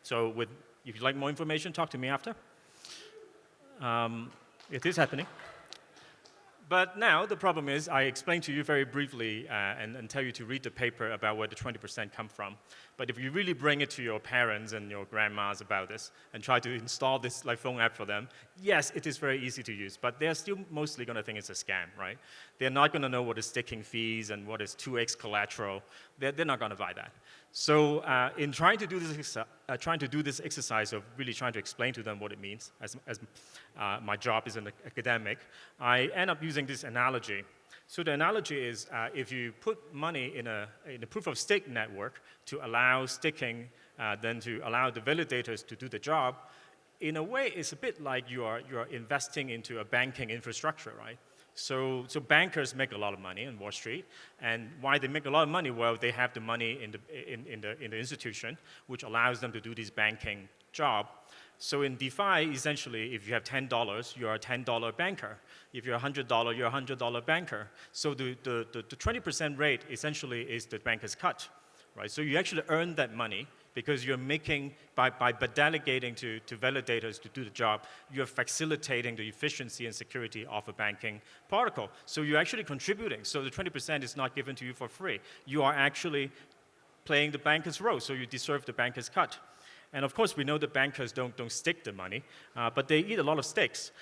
So if you'd like more information, talk to me after. It is happening. But now the problem is I explained to you very briefly and tell you to read the paper about where the 20% come from. But if you really bring it to your parents and your grandmas about this and try to install this like phone app for them, yes, it is very easy to use, but they're still mostly going to think it's a scam, right? They're not going to know what is staking fees and what is 2x collateral. They're not going to buy that. So in trying to do this exercise of really trying to explain to them what it means, as my job is an academic, I end up using this analogy. So the analogy is if you put money in a proof of stake network to allow staking, then to allow the validators to do the job, in a way it's a bit like you are investing into a banking infrastructure, right? So bankers make a lot of money on Wall Street, and why they make a lot of money? Well, they have the money in the institution, which allows them to do this banking job. So in DeFi, essentially, if you have $10, you're a $10 banker. If you're $100, you're a $100 banker. So the 20% rate essentially is the banker's cut, right? So you actually earn that money because you're making, by delegating to validators to do the job, you're facilitating the efficiency and security of a banking protocol. So you're actually contributing. So the 20% is not given to you for free. You are actually playing the banker's role, so you deserve the banker's cut. And of course, we know that bankers don't stake the money, but they eat a lot of steaks.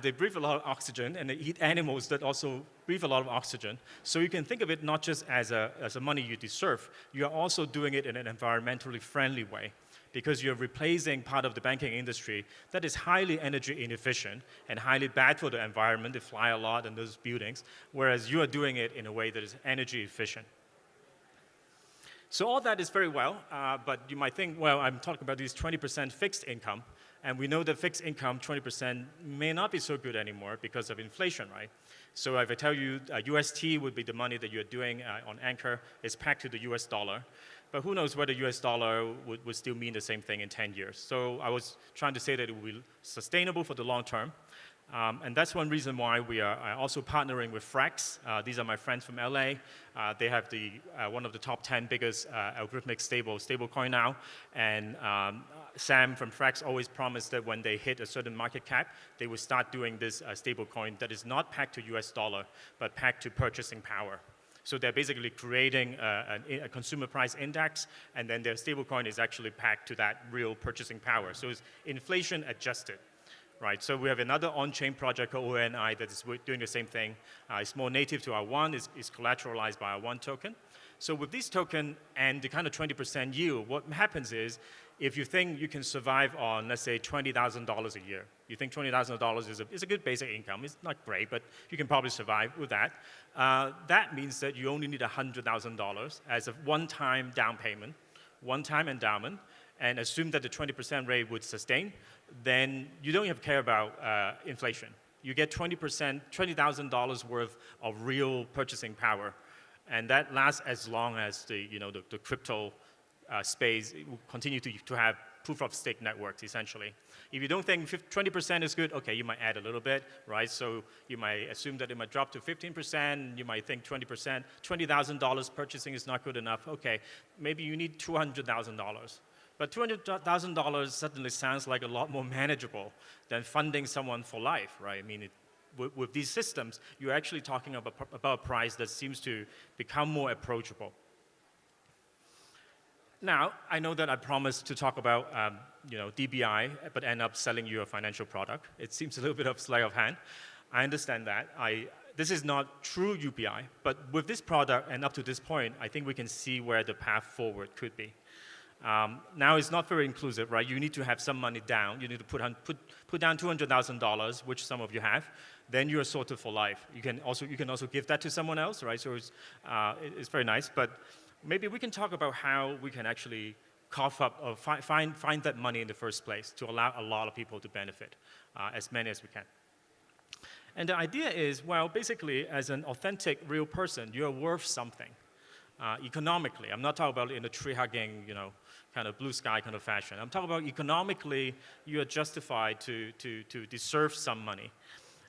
They breathe a lot of oxygen, and they eat animals that also breathe a lot of oxygen. So you can think of it not just as a money you deserve, you're also doing it in an environmentally friendly way, because you're replacing part of the banking industry that is highly energy inefficient and highly bad for the environment. They fly a lot in those buildings, whereas you are doing it in a way that is energy efficient. So all that is very well, but you might think, well, I'm talking about these 20% fixed income, and we know that fixed income, 20%, may not be so good anymore because of inflation, right? So if I tell you UST would be the money that you're doing on Anchor, is pegged to the US dollar, but who knows whether US dollar would still mean the same thing in 10 years. So I was trying to say that it will be sustainable for the long term. And that's one reason why we are also partnering with Frax. These are my friends from LA. They have one of the top 10 biggest algorithmic stablecoin now. And Sam from Frax always promised that when they hit a certain market cap, they will start doing this stablecoin that is not pegged to US dollar, but pegged to purchasing power. So they're basically creating a consumer price index, and then their stablecoin is actually pegged to that real purchasing power. So it's inflation adjusted. Right, so we have another on-chain project called ONE that is doing the same thing. It's more native to our ONE, is collateralized by our ONE token. So with this token and the kind of 20% yield, what happens is, if you think you can survive on, let's say, $20,000 a year, you think $20,000 is a good basic income. It's not great, but you can probably survive with that. That means that you only need $100,000 as a one-time down payment, one-time endowment, and assume that the 20% rate would sustain, then you don't have to care about inflation. You get 20%, $20,000 worth of real purchasing power, and that lasts as long as the crypto space will continue to have proof of stake networks, essentially. If you don't think 20% is good, okay, you might add a little bit, right? So you might assume that it might drop to 15%, you might think 20%, $20,000 purchasing is not good enough. Okay, maybe you need $200,000. But $200,000 suddenly sounds like a lot more manageable than funding someone for life, right? I mean, with these systems, you're actually talking about a price that seems to become more approachable. Now, I know that I promised to talk about DBI, but end up selling you a financial product. It seems a little bit of sleight of hand. I understand that. This is not true UPI, but with this product and up to this point, I think we can see where the path forward could be. Now it's not very inclusive, right? You need to have some money down. You need to put down $200,000, which some of you have. Then you are sorted for life. You can also give that to someone else, right? So it's very nice. But maybe we can talk about how we can actually cough up or find that money in the first place to allow a lot of people to benefit, as many as we can. And the idea is, well, basically, as an authentic, real person, you're worth something. Economically, I'm not talking about in a tree-hugging, kind of blue sky kind of fashion. I'm talking about economically, you are justified to deserve some money.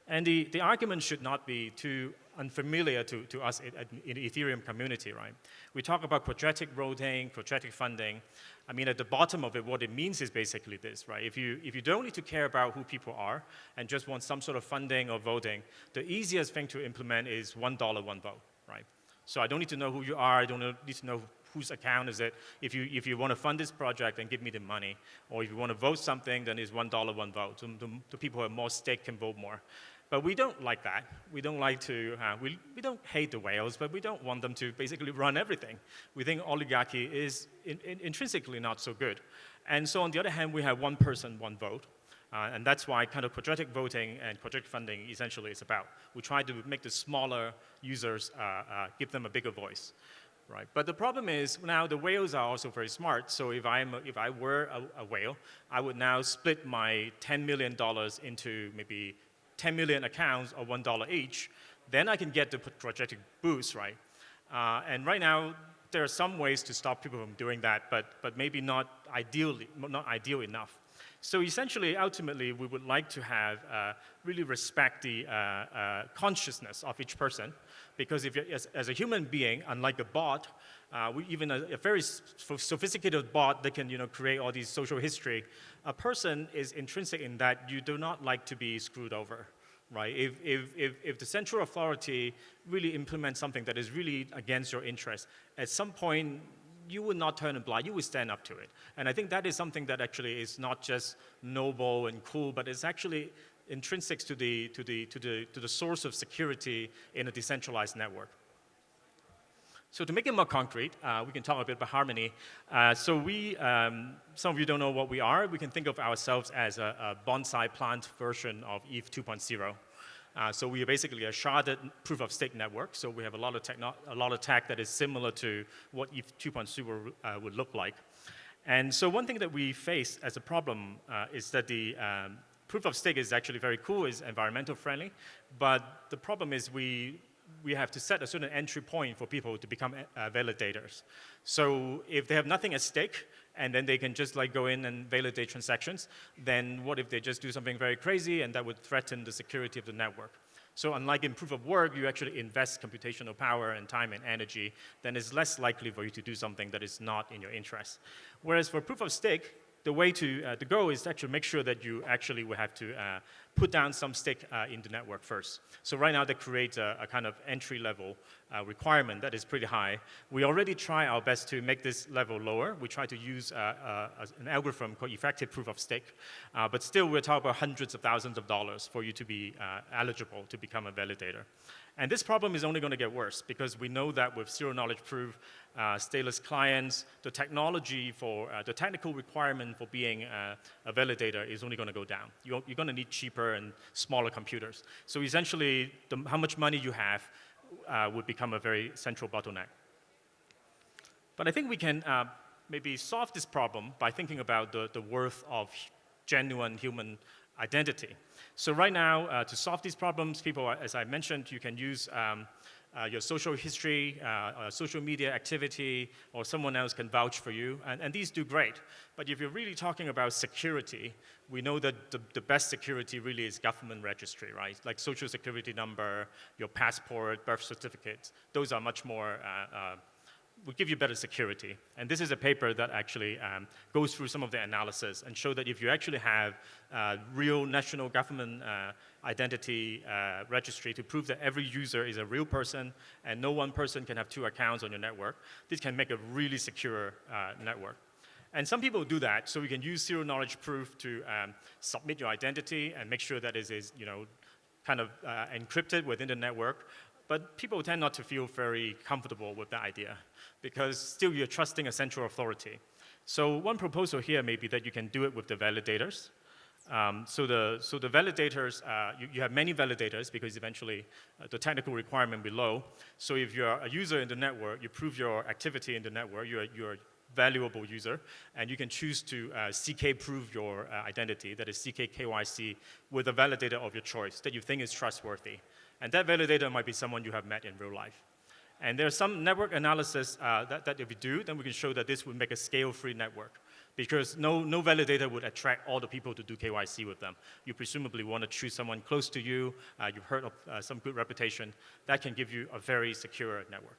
And the argument should not be too unfamiliar to us in the Ethereum community, right? We talk about quadratic voting, quadratic funding. I mean, at the bottom of it, what it means is basically this, right? If you don't need to care about who people are and just want some sort of funding or voting, the easiest thing to implement is $1, one vote, right? So I don't need to know who you are. I don't need to know whose account is it. If you want to fund this project, then give me the money. Or if you want to vote something, then it's $1, one vote. So the people who have more stake can vote more. But we don't like that. We don't like to, we don't hate the whales, but we don't want them to basically run everything. We think oligarchy is intrinsically not so good. And so on the other hand, we have one person, one vote. And that's why kind of quadratic voting and quadratic funding essentially is about. We try to make the smaller users, give them a bigger voice. Right. But the problem is now the whales are also very smart. So if I were a whale, I would now split my $10 million into maybe 10 million accounts of $1 each. Then I can get the quadratic boost, right? And right now, there are some ways to stop people from doing that, but maybe not ideal enough. So essentially, ultimately, we would like to have really respect the consciousness of each person, because if as a human being, unlike a bot, even a very sophisticated bot that can create all these social history, a person is intrinsic in that you do not like to be screwed over. Right? If the central authority really implements something that is really against your interest, at some point you would not turn a blind, you would stand up to it. And I think that is something that actually is not just noble and cool, but it's actually intrinsic to the source of security in a decentralized network. So to make it more concrete, we can talk a bit about Harmony. So we, some of you don't know what we are. We can think of ourselves as a bonsai plant version of ETH 2.0. So we are basically a sharded proof-of-stake network. So we have a lot of tech that is similar to what ETH 2.0 would look like. And so one thing that we face as a problem is that the proof-of-stake is actually very cool, is environmental friendly, but the problem is we have to set a certain entry point for people to become validators. So if they have nothing at stake, and then they can just go in and validate transactions, then what if they just do something very crazy and that would threaten the security of the network? So unlike in proof of work, you actually invest computational power and time and energy, then it's less likely for you to do something that is not in your interest. Whereas for proof of stake, the way to go is to actually make sure that you actually will have to put down some stake in the network first. So right now, that creates a kind of entry-level requirement that is pretty high. We already try our best to make this level lower. We try to use an algorithm called effective proof of stake. But still, we're talking about hundreds of thousands of dollars for you to be eligible to become a validator. And this problem is only going to get worse because we know that with zero-knowledge proof, stateless clients, the technology for the technical requirement for being a validator is only going to go down. You're going to need cheaper and smaller computers. So essentially, how much money you have would become a very central bottleneck. But I think we can maybe solve this problem by thinking about the worth of genuine human identity. So right now, to solve these problems, people, as I mentioned, you can use your social history, social media activity, or someone else can vouch for you, and these do great. But if you're really talking about security, we know that the best security really is government registry, right? Like social security number, your passport, birth certificate. Those are much more will give you better security. And this is a paper that actually goes through some of the analysis and show that if you actually have real national government identity registry to prove that every user is a real person and no one person can have two accounts on your network, this can make a really secure network. And some people do that, so we can use zero-knowledge proof to submit your identity and make sure that it is kind of encrypted within the network. But people tend not to feel very comfortable with that idea because still you're trusting a central authority. So one proposal here may be that you can do it with the validators. So the validators, you have many validators because eventually the technical requirement below. So if you're a user in the network, you prove your activity in the network, you're a valuable user, and you can choose to CK prove your identity, that is CK KYC, with a validator of your choice that you think is trustworthy. And that validator might be someone you have met in real life. And there's some network analysis that if we do, then we can show that this would make a scale-free network. Because no validator would attract all the people to do KYC with them. You presumably want to choose someone close to you, you've heard of some good reputation, that can give you a very secure network.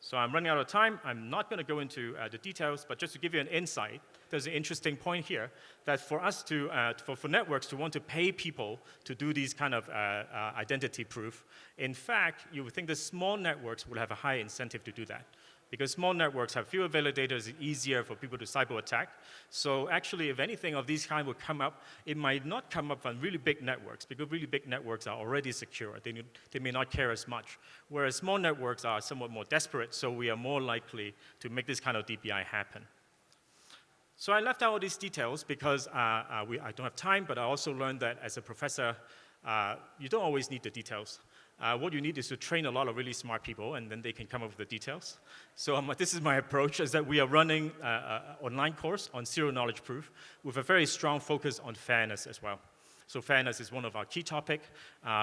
So I'm running out of time. I'm not going to go into the details, but just to give you an insight, there's an interesting point here that for us to, for networks to want to pay people to do these kind of identity proof, in fact, you would think the small networks would have a high incentive to do that. Because small networks have fewer validators, it's easier for people to cyber attack. So actually, if anything of these kind would come up, it might not come up on really big networks, because really big networks are already secure. They may not care as much. Whereas small networks are somewhat more desperate, so we are more likely to make this kind of DPI happen. So I left out all these details because I don't have time, but I also learned that as a professor, you don't always need the details. What you need is to train a lot of really smart people, and then they can come up with the details. So this is my approach, is that we are running an online course on zero-knowledge proof with a very strong focus on fairness as well. So fairness is one of our key topics.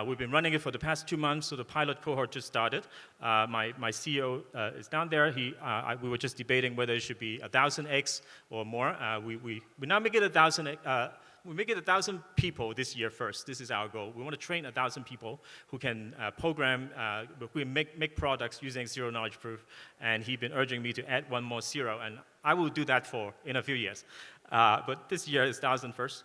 We've been running it for the past 2 months, so the pilot cohort just started. My CEO is down there. We were just debating whether it should be 1,000x or more. We now make it 1,000. We make it 1,000 people this year first. This is our goal. We want to train 1,000 people who can program, we make products using zero-knowledge proof. And he's been urging me to add one more zero, and I will do that in a few years. But this year is 1,000 first.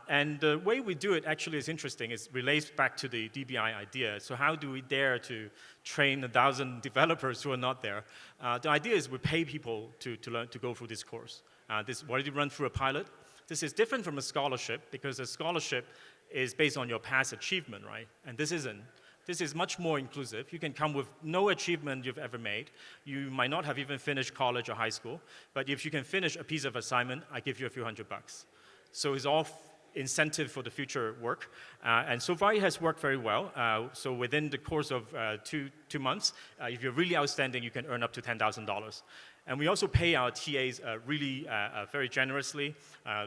And the way we do it actually is interesting. It relates back to the DBI idea. So how do we dare to train 1,000 developers who are not there? The idea is we pay people to learn to go through this course. This already run through a pilot. This is different from a scholarship, because a scholarship is based on your past achievement, right? And this isn't. This is much more inclusive. You can come with no achievement you've ever made. You might not have even finished college or high school, but if you can finish a piece of assignment, I give you a few $100. So it's all incentive for the future work. And so far it has worked very well. So within the course of two months, if you're really outstanding, you can earn up to $10,000. And we also pay our TAs really very generously,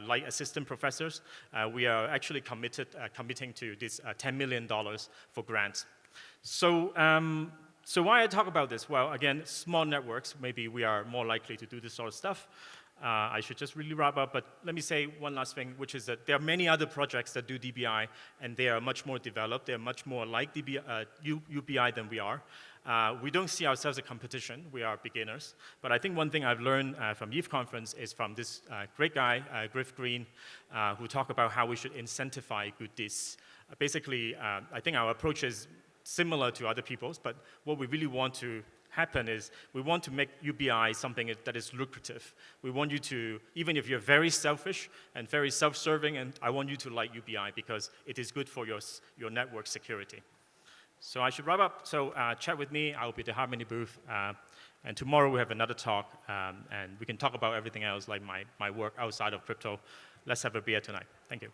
like assistant professors. We are actually committing to this $10 million for grants. So why I talk about this? Well, again, small networks, maybe we are more likely to do this sort of stuff. I should just really wrap up, but let me say one last thing, which is that there are many other projects that do DBI, and they are much more developed. They're much more like UBI than we are. We don't see ourselves as a competition. We are beginners. But I think one thing I've learned from Youth Conference is from this great guy, Griff Green, who talked about how we should incentivize good deeds. Basically, I think our approach is similar to other people's, but what we really want to happen is we want to make UBI something that is lucrative. We want you to, even if you're very selfish and very self-serving, and I want you to like UBI because it is good for your network security. So I should wrap up. So chat with me. I'll be at the Harmony booth. And tomorrow we have another talk, and we can talk about everything else, like my work outside of crypto. Let's have a beer tonight. Thank you.